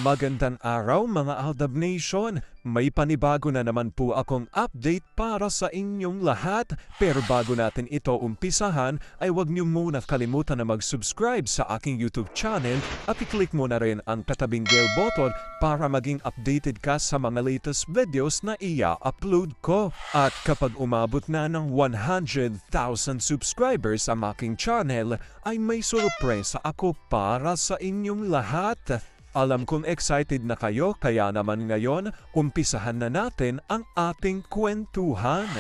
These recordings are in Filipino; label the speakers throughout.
Speaker 1: Magandang araw mga Aldab Nation! May panibago na naman po akong update para sa inyong lahat. Pero bago natin ito umpisahan ay huwag niyo muna kalimutan na mag-subscribe sa aking YouTube channel at i-click mo na rin ang katabing bell button para maging updated ka sa mga latest videos na i-upload ko. At kapag umabot na ng 100,000 subscribers ang aking channel ay may sorpresa ako para sa inyong lahat. Alam kong excited na kayo kaya naman ngayon, umpisahan na natin ang ating kwentuhan.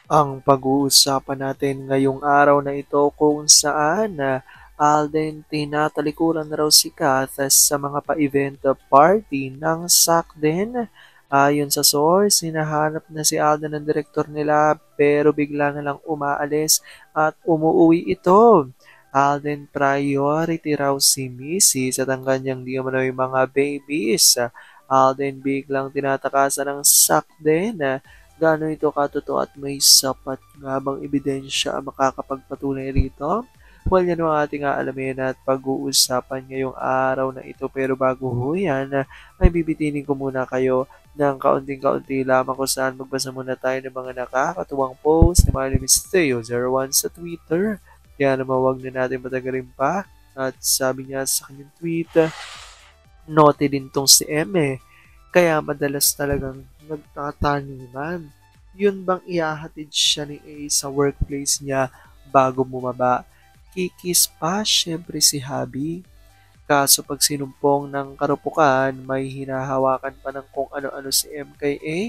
Speaker 2: Ang pag-uusapan natin ngayong araw na ito kung saan Alden tinatalikuran na raw si Kath sa mga pa-event party ng SACDEN. Ayon sa source, hinahanap na si Alden ng direktor nila pero bigla na lang umaalis at umuwi ito. Alden priority raw si Missy sa ang kanyang di umano'y mga babies. Alden biglang tinatakasan ng SACDEN. Gaano ito katotoo at may sapat nga bang ebidensya ang makakapagpatunay rito? Well, yan ang ating aalamin at pag-uusapan ngayong araw na ito. Pero bago ho yan, ay bibitinin ko muna kayo ng kaunting-kaunti lamang kung saan magbasa muna tayo ng mga nakakatuwang post ni My name is Theo01 sa Twitter. Kaya naman huwag na natin matagalin pa. At sabi niya sa kanyang tweet, note din tong si M kaya madalas talagang nagtataniman. Yun bang ihahatid siya ni A sa workplace niya bago bumaba? Kikis pa syempre si Habi. Kaso pag sinumpong ng karupukan, may hinahawakan pa ng kung ano-ano si M kay A.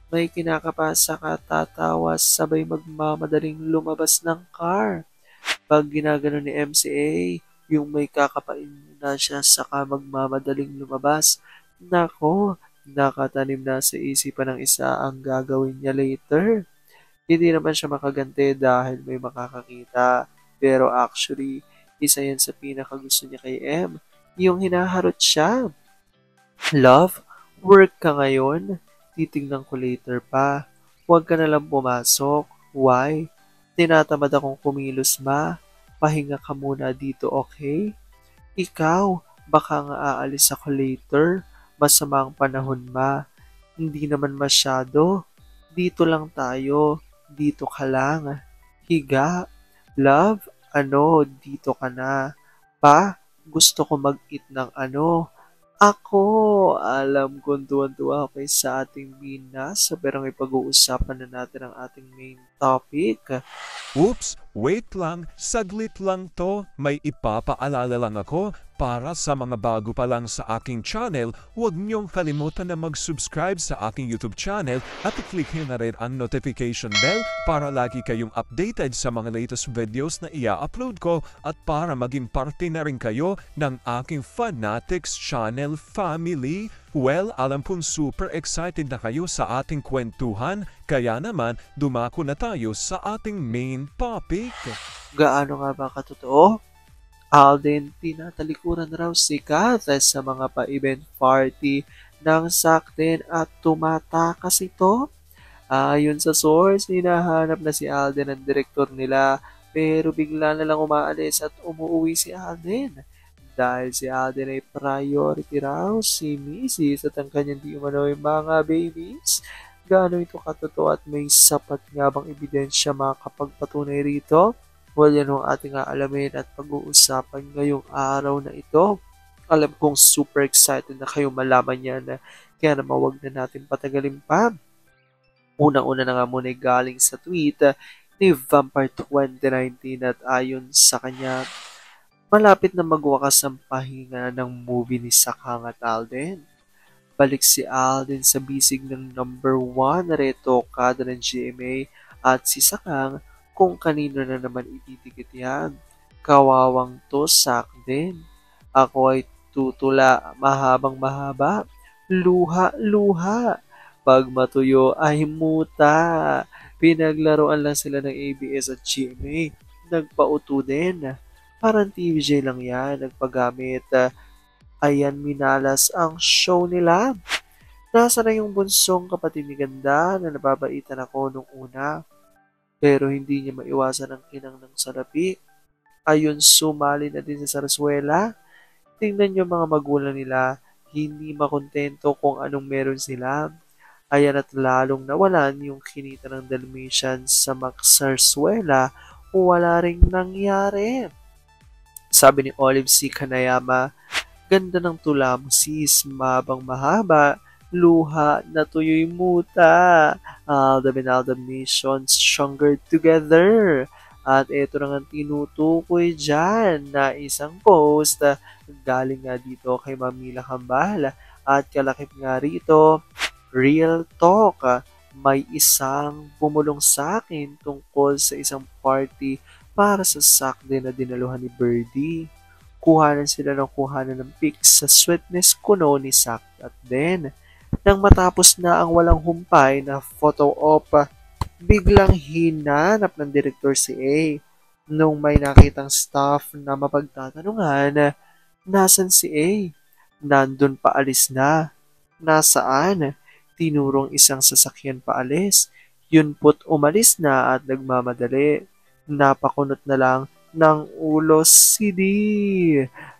Speaker 2: May kinakapasa ka tatawa sabay magmamadaling lumabas ng car. Pag ginagano ni MCA, yung may kakapain na siya saka magmamadaling lumabas. Nako, nakatanim na sa isipan ng isa ang gagawin niya later. Hindi naman siya makaganti dahil may makakakita. Pero actually, isa yan sa pinakagusto niya kay M. Yung hinaharot siya. Love, work ka ngayon. Titingnan ko later pa. Huwag ka na lang pumasok. Why? Tinatamad akong kumilos ma. Pahinga ka muna dito, okay? Ikaw, baka nga aalis ako later. Masama ang panahon ma. Hindi naman masyado. Dito lang tayo. Dito ka lang. Higa. Love, dito ka na. Pa, gusto ko mag-eat ng Ako, alam kong tuwan-tuwa kay sa ating binas, pero may pag-uusapan na natin ang ating main topic.
Speaker 1: Oops, wait lang, saglit lang to. May ipapaalala lang ako para sa mga bago pa lang sa aking channel. Huwag niyong kalimutan na mag-subscribe sa aking YouTube channel at i-click nyo na rin ang notification bell para lagi kayong updated sa mga latest videos na i-upload ko at para maging parte na rin kayo ng aking Fanatics channel family. Well, alam kong super excited na kayo sa ating kwentuhan, kaya naman dumako na tayo sa ating main topic.
Speaker 2: Gaano nga ba katotoo? Alden tinatalikuran raw si Kath sa mga pa-event party ng SACDEN at tumatakas ito. Ayon sa source, hinahanap na si Alden ang direktor nila pero bigla na lang umaalis at umuwi si Alden. Dahil si Alden ay priority raw si Mrs. at ang kanyang di umano'y mga babies. Gaano ito katotoo at may sapat nga bang ebidensya makakapagpatunay rito? Well, yan ang ating aalamin at pag-uusapan ngayong araw na ito. Alam kong super excited na kayo malaman yan. Kaya naman huwag na natin patagalin pa. Una-una na nga muna galing sa tweet ni Vampire 2019 at ayon sa kanya, malapit na magwakas ang pahinga ng movie ni Sakang at Alden. Balik si Alden sa bisig ng number 1 na retokada ng GMA at si Sakang kung kanino na naman ititikit yan. Kawawang to Sakden. Ako ay tutula mahabang mahaba. Luha-luha. Pag matuyo ay muta. Pinaglaruan lang sila ng ABS at GMA. Nagpauto din. Parang TVJ lang yan, nagpagamit. Ayan, minalas ang show nila. Nasa na yung bunsong kapatid ni Ganda na nababaitan ako nung una. Pero hindi niya maiwasan ang kinang ng salapi. Ayun, sumali na din sa saraswela. Tingnan niyo mga magulang nila, hindi makontento kung anong meron sila. Ayan at lalong nawalan yung kinita ng Dalmatian sa Magsarswela o wala ring nangyari. Sabi ni Olive C. Kanayama, ganda ng tula mo sis, mabang mahaba, luha na tuyo'y muta. Aldab and Aldab Nation stronger together. At ito na nga tinutukoy dyan na isang post galing nga dito kay Mamila Kambal. At kalakip nga rito, real talk. May isang bumulong sa akin tungkol sa isang party para sa sakde na dinaluhan ni Birdie. Kuhanan sila ng kuhanan ng pics sa sweetness kuno ni Sak at Den. Nang matapos na ang walang humpay na photo op, biglang hinanap ng direktor si A. Nung may nakitang staff na mapagtatanungan, nasan si A? Nandun paalis na. Nasaan? Tinurong isang sasakyan paalis. Yun po't umalis na at nagmamadali. Napakunot na lang ng ulo si D.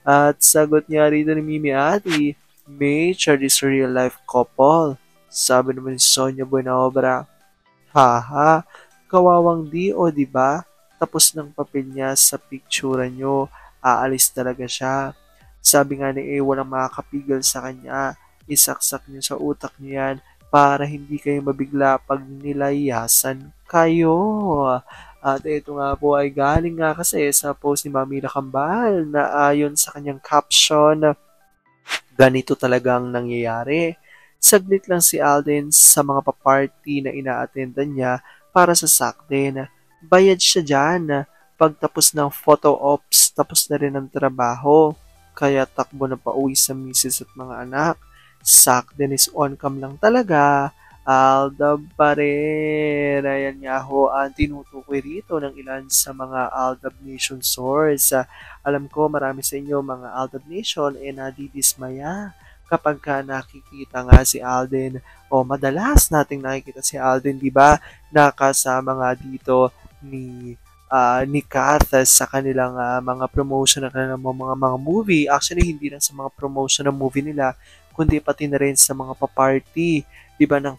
Speaker 2: At sagot niya rito ni Mimi Ati, Major is a real life couple. Sabi naman ni Sonia Buenaobra, haha, kawawang D o diba? Tapos ng papel niya sa picture nyo, aalis talaga siya. Sabi nga ni A, walang makakapigil sa kanya. Isaksak niyo sa utak niyo yan para hindi kayo mabigla pag nilayasan kayo. At ito nga po ay galing nga kasi sa post ni Mamila Kambal na ayon sa kanyang caption, ganito talagang nangyayari. Saglit lang si Alden sa mga pa-party na ina-attendan niya para sa sakden. Bayad siya dyan. Pagtapos ng photo ops, tapos na rin ang trabaho. Kaya takbo na pauwi sa misis at mga anak. Sakden is on cam lang talaga. Aldab pa rin. Ayan nga ho ang tinutukoy rito ng ilan sa mga Aldab Nation source. Alam ko marami sa inyo mga Aldab Nation nadidismaya kapag ka nakikita nga si Alden o madalas nating nakikita si Alden, di ba? Nakasama nga dito ni Kath sa kanilang mga promotion ng kanilang mga movie. Actually, hindi lang sa mga promotion ng movie nila, kundi pati na rin sa mga pa-party, di ba, ng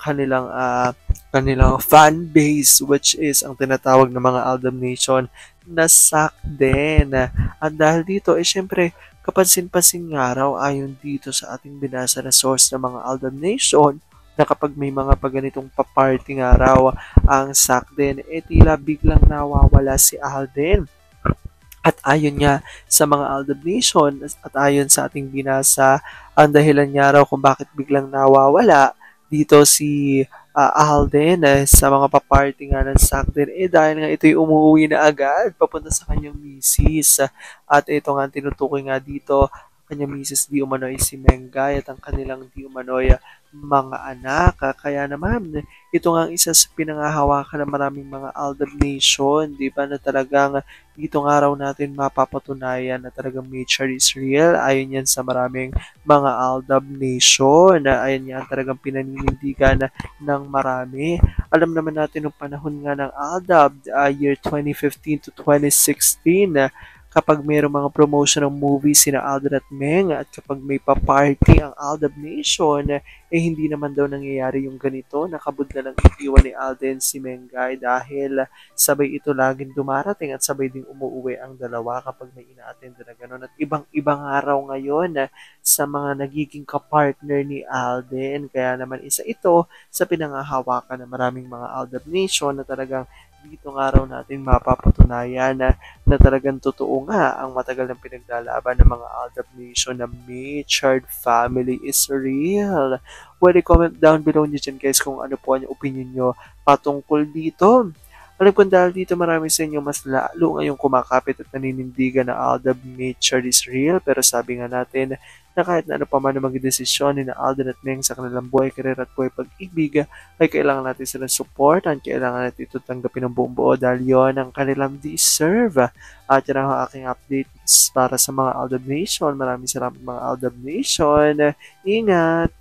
Speaker 2: kanilang fan base, which is ang tinatawag ng mga Aldab Nation na sak din. At dahil dito, syempre, kapansin-pansin nga raw ayon dito sa ating binasa na source ng mga Aldab Nation na kapag may mga paganitong pa-party nga raw ang sak din, tila biglang nawawala si Alden. At ayon nga sa mga Aldab Nation at ayon sa ating binasa, ang dahilan nga raw kung bakit biglang nawawala dito si Alden sa mga pa-party nga ng sakden, dahil nga ito'y umuwi na agad papunta sa kanyang misis. At ito nga tinutukoy nga dito, kanyang misis di umano'y si Mengay at ang kanilang di umano'y mga anak. Kaya naman, ito nga ang isa sa pinangahawakan ng maraming mga Aldab Nation, di ba, na talagang dito nga raw natin mapapatunayan na talagang nature is real. Ayon yan sa maraming mga Aldab Nation. Ayon yan talagang pinaninindigan ng marami. Alam naman natin nung panahon nga ng Aldab, year 2015 to 2016, kapag mayroong mga promotion ng movie sina Alden at Meng at kapag may pa-party ang Aldab Nation, hindi naman daw nangyayari yung ganito. Nakabud na lang iiwan ni Alden si Mengay dahil sabay ito laging dumarating at sabay ding umuwi ang dalawa kapag may ina-attend na gano'n. At ibang araw ngayon sa mga nagiging kapartner ni Alden. Kaya naman isa ito sa pinangahawakan ng maraming mga Aldab Nation na talagang dito nga raw natin mapapatunayan na talagang totoo nga ang matagal ng pinaglalaban ng mga Aldab Nation na matured family is real. Well, comment down below nyo dyan guys kung ano po ang opinion nyo patungkol dito. Alam ko dahil dito marami sa inyo mas lalo ngayong kumakapit at naninindigan na Aldab nature is real, pero sabi nga natin na kahit na ano pa man ang maging desisyon ni na Alden at Meng sa kanilang buhay, karir at buhay pag-ibig, ay kailangan natin silang supportan, kailangan natin ito tanggapin ng buong buo dahil yon ang kanilang deserve. At yan ang aking updates para sa mga Aldab Nation. Maraming salamat mga Aldab Nation. Ingat!